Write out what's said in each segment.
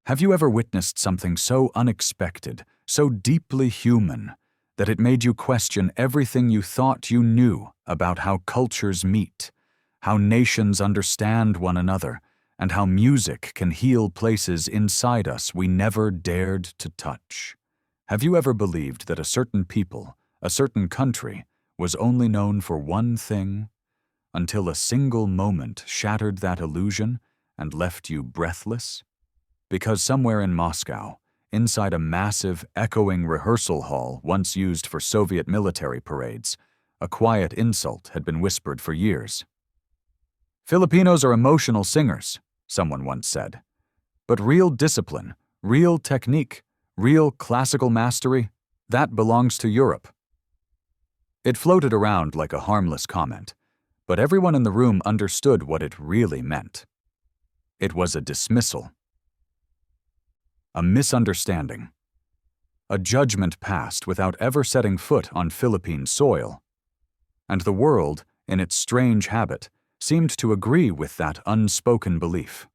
Have you ever witnessed something so unexpected, so deeply human, that it made you question everything you thought you knew about how cultures meet, how nations understand one another, and how music can heal places inside us we never dared to touch? Have you ever believed that a certain people, a certain country, was only known for one thing, until a single moment shattered that illusion and left you breathless? Because somewhere in Moscow, inside a massive, echoing rehearsal hall once used for Soviet military parades, a quiet insult had been whispered for years. "Filipinos are emotional singers," someone once said. "But real discipline, real technique, real classical mastery, that belongs to Europe." It floated around like a harmless comment, but everyone in the room understood what it really meant. It was a dismissal. A misunderstanding. A judgment passed without ever setting foot on Philippine soil. And the world, in its strange habit, seemed to agree with that unspoken belief.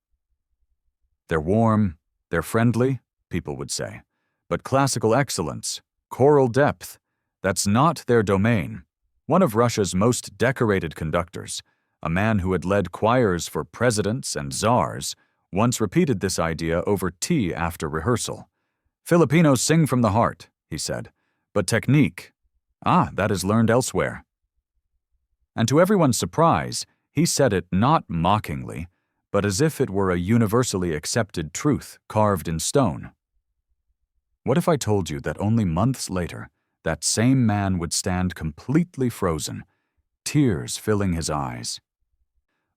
They're warm, they're friendly, people would say, but classical excellence, choral depth, that's not their domain. One of Russia's most decorated conductors, a man who had led choirs for presidents and czars, once repeated this idea over tea after rehearsal. "Filipinos sing from the heart," he said, "but technique, that is learned elsewhere." And to everyone's surprise, he said it not mockingly, but as if it were a universally accepted truth carved in stone. What if I told you that only months later, that same man would stand completely frozen, tears filling his eyes,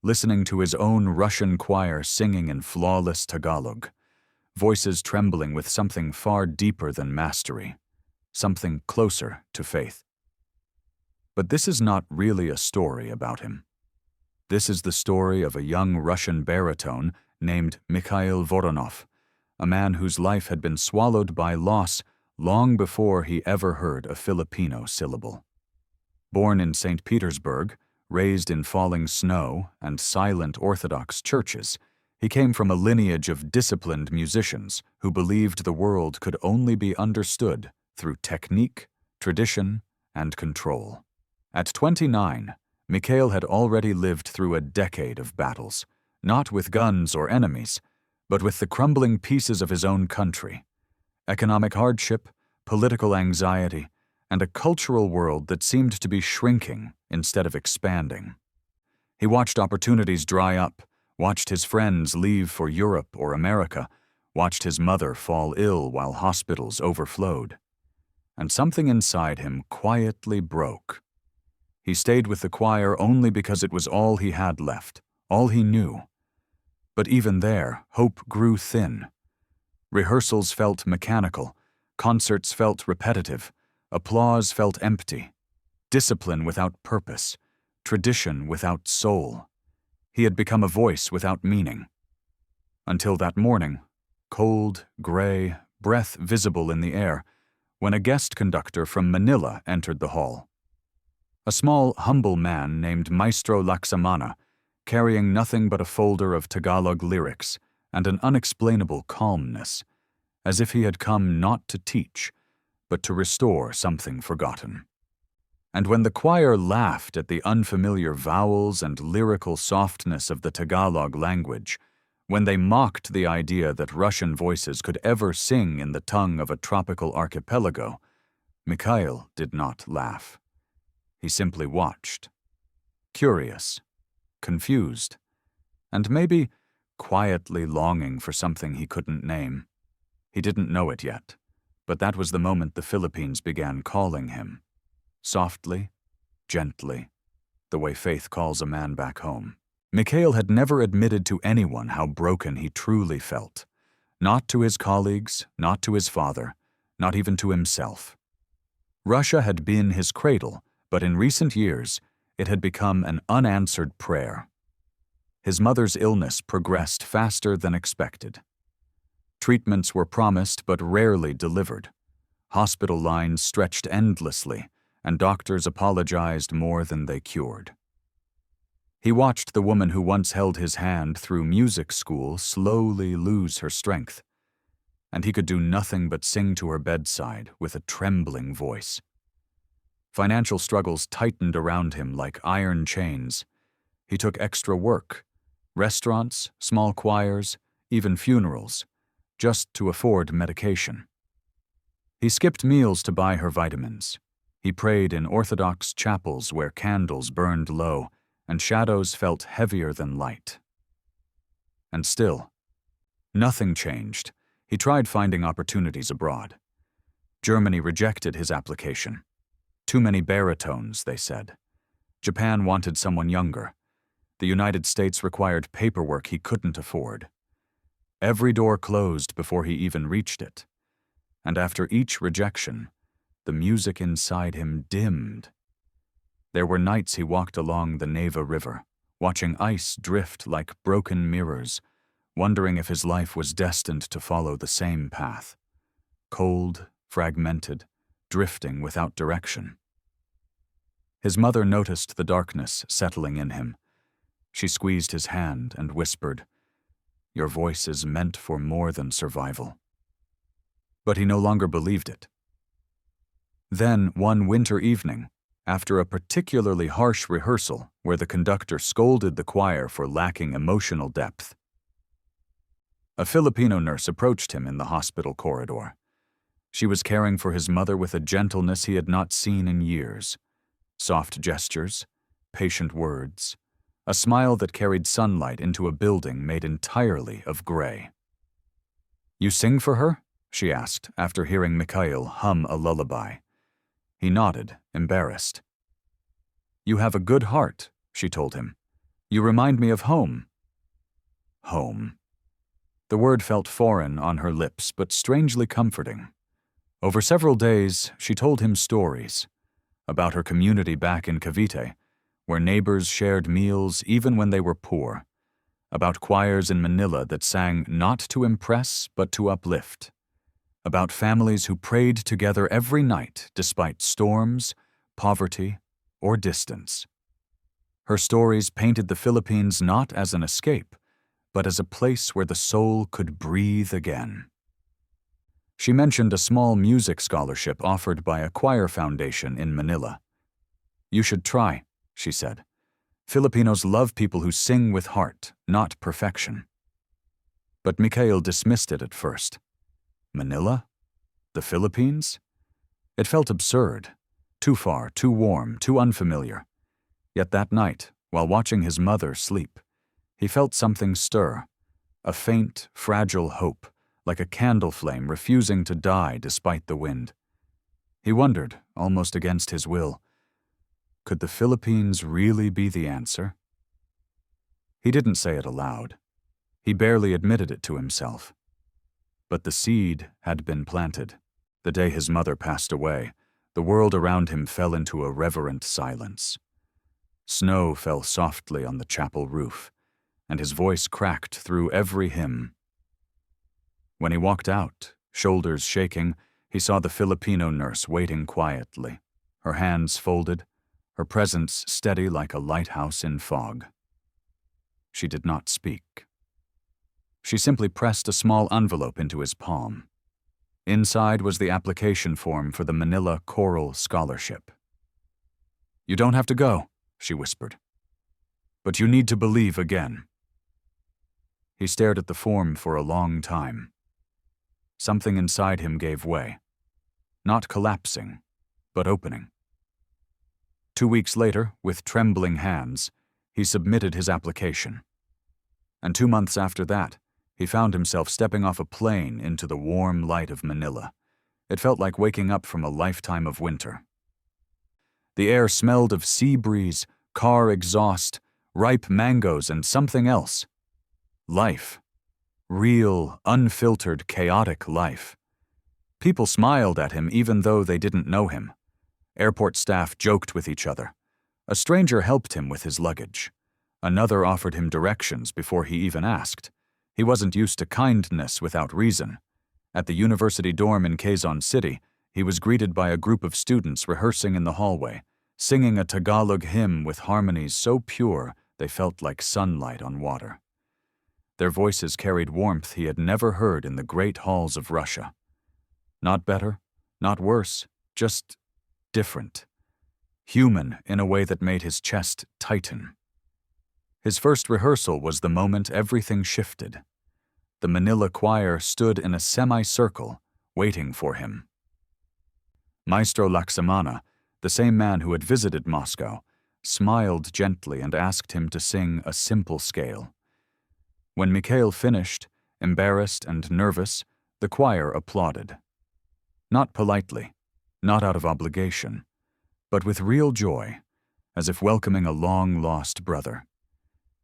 listening to his own Russian choir singing in flawless Tagalog, voices trembling with something far deeper than mastery, something closer to faith? But this is not really a story about him. This is the story of a young Russian baritone named Mikhail, a man whose life had been swallowed by loss long before he ever heard a Filipino syllable. Born in St. Petersburg, raised in falling snow and silent Orthodox churches, he came from a lineage of disciplined musicians who believed the world could only be understood through technique, tradition, and control. At 29, Mikail had already lived through a decade of battles, not with guns or enemies, but with the crumbling pieces of his own country, economic hardship, political anxiety, and a cultural world that seemed to be shrinking instead of expanding. He watched opportunities dry up, watched his friends leave for Europe or America, watched his mother fall ill while hospitals overflowed. And something inside him quietly broke. He stayed with the choir only because it was all he had left, all he knew. But even there, hope grew thin. Rehearsals felt mechanical, concerts felt repetitive, applause felt empty, discipline without purpose, tradition without soul. He had become a voice without meaning. Until that morning, cold, gray, breath visible in the air, when a guest conductor from Manila entered the hall. A small, humble man named Maestro Laksamana, carrying nothing but a folder of Tagalog lyrics and an unexplainable calmness, as if he had come not to teach, but to restore something forgotten. And when the choir laughed at the unfamiliar vowels and lyrical softness of the Tagalog language, when they mocked the idea that Russian voices could ever sing in the tongue of a tropical archipelago, Mikhail did not laugh. He simply watched, curious, confused, and maybe quietly longing for something he couldn't name. He didn't know it yet, but that was the moment the Philippines began calling him. Softly, gently, the way faith calls a man back home. Mikail had never admitted to anyone how broken he truly felt. Not to his colleagues, not to his father, not even to himself. Russia had been his cradle, but in recent years, it had become an unanswered prayer. His mother's illness progressed faster than expected. Treatments were promised but rarely delivered. Hospital lines stretched endlessly, and doctors apologized more than they cured. He watched the woman who once held his hand through music school slowly lose her strength, and he could do nothing but sing to her bedside with a trembling voice. Financial struggles tightened around him like iron chains. He took extra work, restaurants, small choirs, even funerals, just to afford medication. He skipped meals to buy her vitamins. He prayed in Orthodox chapels where candles burned low and shadows felt heavier than light. And still, nothing changed. He tried finding opportunities abroad. Germany rejected his application. Too many baritones, they said. Japan wanted someone younger. The United States required paperwork he couldn't afford. Every door closed before he even reached it. And after each rejection, the music inside him dimmed. There were nights he walked along the Neva River, watching ice drift like broken mirrors, wondering if his life was destined to follow the same path. Cold, fragmented, drifting without direction. His mother noticed the darkness settling in him. She squeezed his hand and whispered, "Your voice is meant for more than survival." But he no longer believed it. Then, one winter evening, after a particularly harsh rehearsal where the conductor scolded the choir for lacking emotional depth, a Filipino nurse approached him in the hospital corridor. She was caring for his mother with a gentleness he had not seen in years. Soft gestures, patient words, a smile that carried sunlight into a building made entirely of gray. "You sing for her?" she asked after hearing Mikhail hum a lullaby. He nodded, embarrassed. "You have a good heart," she told him. "You remind me of home." Home. The word felt foreign on her lips, but strangely comforting. Over several days, she told him stories about her community back in Cavite, where neighbors shared meals even when they were poor, about choirs in Manila that sang not to impress but to uplift, about families who prayed together every night despite storms, poverty, or distance. Her stories painted the Philippines not as an escape, but as a place where the soul could breathe again. She mentioned a small music scholarship offered by a choir foundation in Manila. "You should try," she said. "Filipinos love people who sing with heart, not perfection." But Mikail dismissed it at first. Manila? The Philippines? It felt absurd. Too far, too warm, too unfamiliar. Yet that night, while watching his mother sleep, he felt something stir, a faint, fragile hope, like a candle flame refusing to die despite the wind. He wondered, almost against his will, could the Philippines really be the answer? He didn't say it aloud. He barely admitted it to himself. But the seed had been planted. The day his mother passed away, the world around him fell into a reverent silence. Snow fell softly on the chapel roof, and his voice cracked through every hymn. When he walked out, shoulders shaking, he saw the Filipino nurse waiting quietly, her hands folded, her presence steady like a lighthouse in fog. She did not speak. She simply pressed a small envelope into his palm. Inside was the application form for the Manila Choral Scholarship. "You don't have to go," she whispered. "But you need to believe again." He stared at the form for a long time. Something inside him gave way. Not collapsing, but opening. 2 weeks later, with trembling hands, he submitted his application. And 2 months after that, he found himself stepping off a plane into the warm light of Manila. It felt like waking up from a lifetime of winter. The air smelled of sea breeze, car exhaust, ripe mangoes, and something else. Life. Real, unfiltered, chaotic life. People smiled at him even though they didn't know him. Airport staff joked with each other. A stranger helped him with his luggage. Another offered him directions before he even asked. He wasn't used to kindness without reason. At the university dorm in Quezon City, he was greeted by a group of students rehearsing in the hallway, singing a Tagalog hymn with harmonies so pure they felt like sunlight on water. Their voices carried warmth he had never heard in the great halls of Russia. Not better, not worse, just different. Human in a way that made his chest tighten. His first rehearsal was the moment everything shifted. The Manila choir stood in a semicircle, waiting for him. Maestro Laksamana, the same man who had visited Moscow, smiled gently and asked him to sing a simple scale. When Mikhail finished, embarrassed and nervous, the choir applauded. Not politely, not out of obligation, but with real joy, as if welcoming a long-lost brother.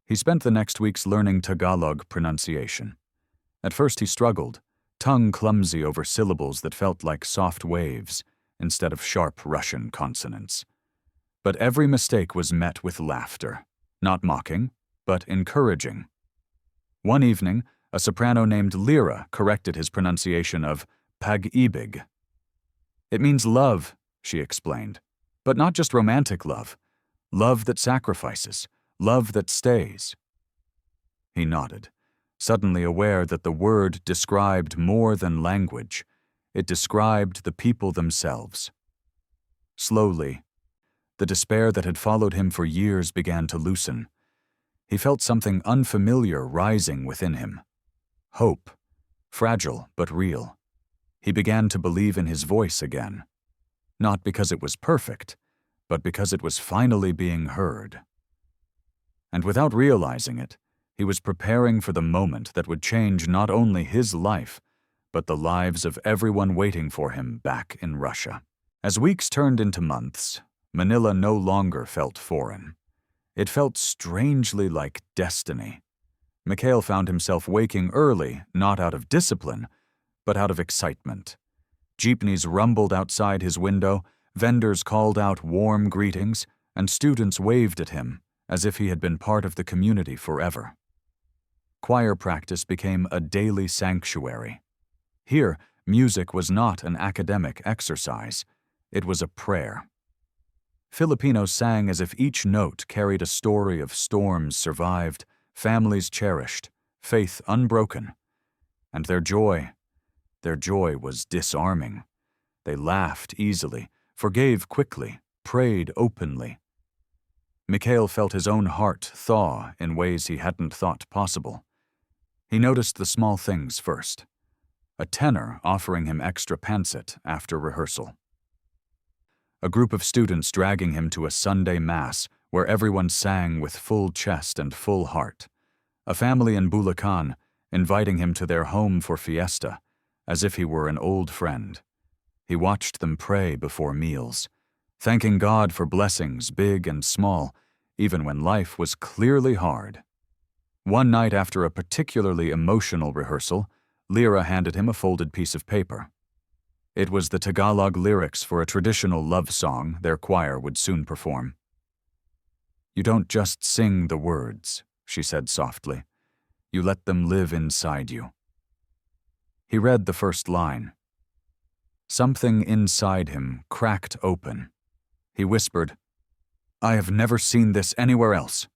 He spent the next weeks learning Tagalog pronunciation. At first he struggled, tongue clumsy over syllables that felt like soft waves instead of sharp Russian consonants. But every mistake was met with laughter, not mocking, but encouraging. One evening, a soprano named Lyra corrected his pronunciation of pag-ibig. "It means love," she explained, "but not just romantic love. Love that sacrifices, love that stays." He nodded, suddenly aware that the word described more than language. It described the people themselves. Slowly, the despair that had followed him for years began to loosen. He felt something unfamiliar rising within him. Hope, fragile but real. He began to believe in his voice again. Not because it was perfect, but because it was finally being heard. And without realizing it, he was preparing for the moment that would change not only his life, but the lives of everyone waiting for him back in Russia. As weeks turned into months, Manila no longer felt foreign. It felt strangely like destiny. Mikhail found himself waking early, not out of discipline, but out of excitement. Jeepneys rumbled outside his window, vendors called out warm greetings, and students waved at him as if he had been part of the community forever. Choir practice became a daily sanctuary. Here, music was not an academic exercise. It was a prayer. Filipinos sang as if each note carried a story of storms survived, families cherished, faith unbroken. And their joy was disarming. They laughed easily, forgave quickly, prayed openly. Mikail felt his own heart thaw in ways he hadn't thought possible. He noticed the small things first. A tenor offering him extra pancit after rehearsal. A group of students dragging him to a Sunday mass where everyone sang with full chest and full heart. A family in Bulacan inviting him to their home for fiesta, as if he were an old friend. He watched them pray before meals, thanking God for blessings big and small, even when life was clearly hard. One night after a particularly emotional rehearsal, Lyra handed him a folded piece of paper. It was the Tagalog lyrics for a traditional love song their choir would soon perform. "You don't just sing the words," she said softly. "You let them live inside you." He read the first line. Something inside him cracked open. He whispered, "I have never seen this anywhere else."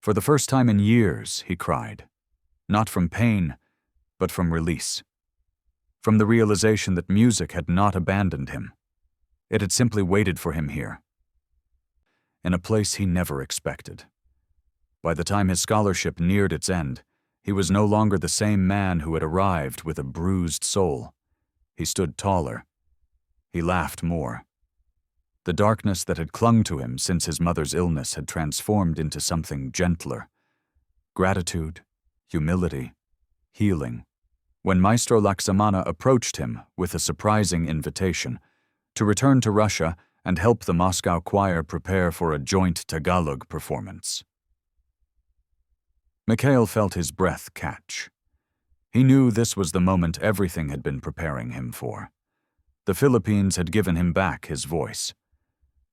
For the first time in years, he cried, not from pain, but from release. From the realization that music had not abandoned him. It had simply waited for him here. In a place he never expected. By the time his scholarship neared its end, he was no longer the same man who had arrived with a bruised soul. He stood taller. He laughed more. The darkness that had clung to him since his mother's illness had transformed into something gentler. Gratitude, humility, healing. When Maestro Laksamana approached him with a surprising invitation to return to Russia and help the Moscow choir prepare for a joint Tagalog performance. Mikhail felt his breath catch. He knew this was the moment everything had been preparing him for. The Philippines had given him back his voice.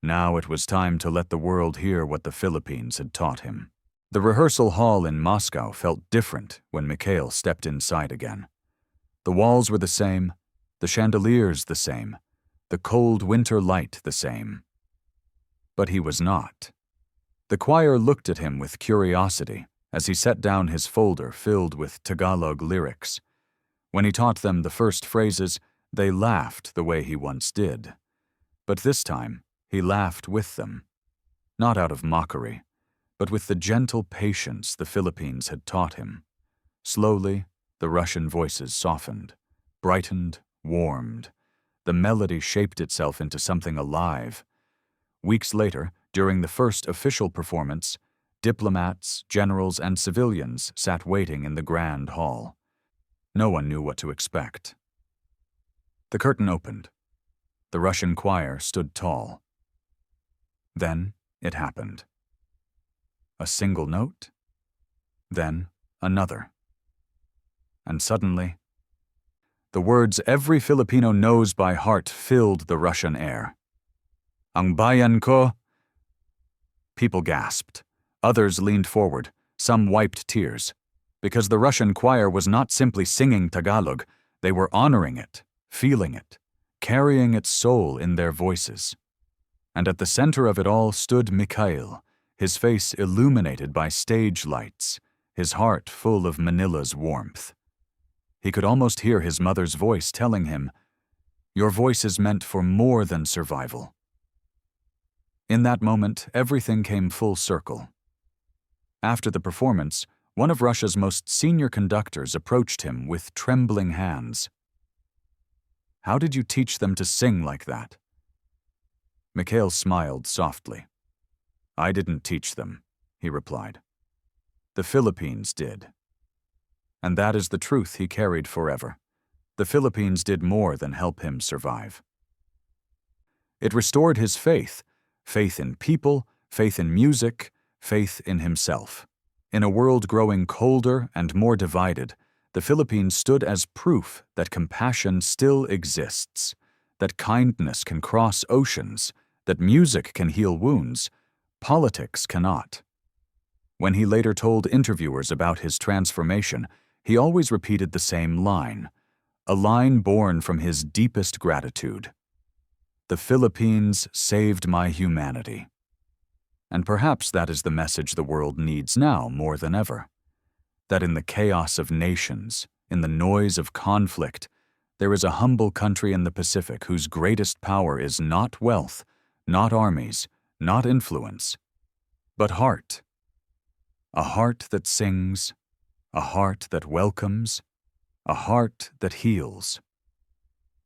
Now it was time to let the world hear what the Philippines had taught him. The rehearsal hall in Moscow felt different when Mikhail stepped inside again. The walls were the same, the chandeliers the same, the cold winter light the same. But he was not. The choir looked at him with curiosity, as he set down his folder filled with Tagalog lyrics. When he taught them the first phrases, they laughed the way he once did. But this time, he laughed with them, not out of mockery, but with the gentle patience the Philippines had taught him. Slowly, the Russian voices softened, brightened, warmed. The melody shaped itself into something alive. Weeks later, during the first official performance, diplomats, generals, and civilians sat waiting in the grand hall. No one knew what to expect. The curtain opened. The Russian choir stood tall. Then it happened. A single note, then another. And suddenly, the words every Filipino knows by heart filled the Russian air. Ang Bayan Ko. People gasped. Others leaned forward. Some wiped tears. Because the Russian choir was not simply singing Tagalog, they were honoring it, feeling it, carrying its soul in their voices. And at the center of it all stood Mikhail, his face illuminated by stage lights, his heart full of Manila's warmth. He could almost hear his mother's voice telling him, "Your voice is meant for more than survival." In that moment, everything came full circle. After the performance, one of Russia's most senior conductors approached him with trembling hands. "How did you teach them to sing like that?" Mikail smiled softly. "I didn't teach them," he replied. "The Philippines did." And that is the truth he carried forever. The Philippines did more than help him survive. It restored his faith, faith in people, faith in music, faith in himself. In a world growing colder and more divided, the Philippines stood as proof that compassion still exists, that kindness can cross oceans, that music can heal wounds, politics cannot. When he later told interviewers about his transformation, he always repeated the same line, a line born from his deepest gratitude. "The Philippines saved my humanity." And perhaps that is the message the world needs now more than ever. That in the chaos of nations, in the noise of conflict, there is a humble country in the Pacific whose greatest power is not wealth, not armies, not influence, but heart. A heart that sings, a heart that welcomes, a heart that heals.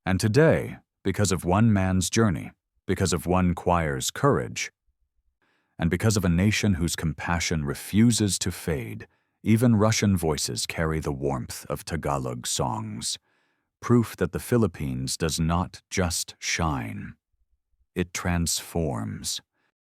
And today, because of one man's journey, because of one choir's courage, and because of a nation whose compassion refuses to fade, even Russian voices carry the warmth of Tagalog songs, proof that the Philippines does not just shine. It transforms.